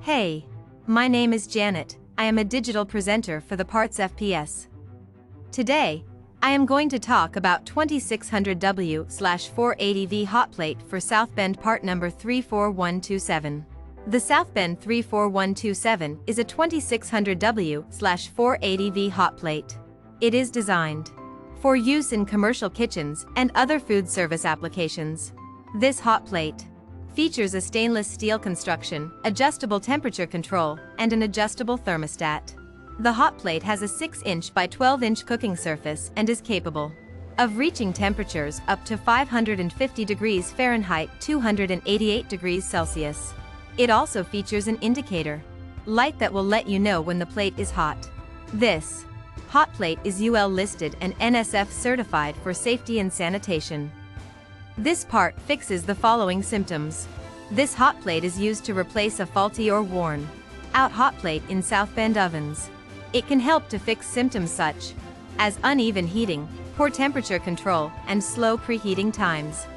Hey, my name is Janet. I am a digital presenter for the PartsFPS. Today, I am going to talk about 2600W/480V Hotplate for Southbend part number 34127. The Southbend 34127 is a 2600W/480V hotplate. It is designed for use in commercial kitchens and other food service applications. This hotplate features a stainless steel construction, adjustable temperature control, and an adjustable thermostat. The hotplate has a 6-inch by 12-inch cooking surface and is capable of reaching temperatures up to 550 degrees Fahrenheit, 288 degrees Celsius. It also features an indicator light that will let you know when the plate is hot. This hotplate is UL listed and NSF certified for safety and sanitation. This part fixes the following symptoms. This hotplate is used to replace a faulty or worn out hotplate in Southbend ovens. It can help to fix symptoms such as uneven heating, poor temperature control, and slow preheating times.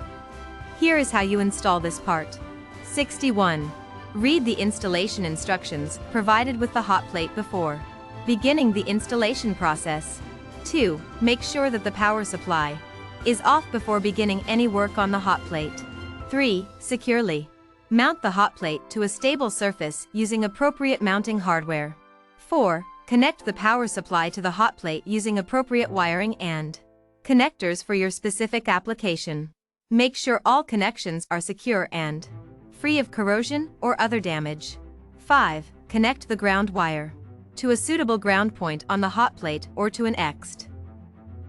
Here is how you install this part. 61. Read the installation instructions provided with the hotplate before beginning the installation process. 2. Make sure that the power supply is off before beginning any work on the hotplate. 3. Securely mount the hotplate to a stable surface using appropriate mounting hardware. 4. Connect the power supply to the hotplate using appropriate wiring and connectors for your specific application. Make sure all connections are secure and free of corrosion or other damage. 5. Connect the ground wire to a suitable ground point on the hotplate or to an ext.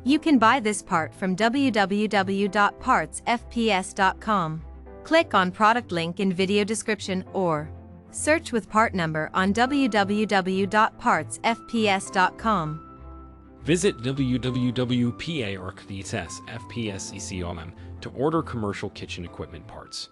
You can buy this part from www.partsfps.com. Click on product link in video description or search with part number on www.partsfps.com. Visit www.partsfps.com to order commercial kitchen equipment parts.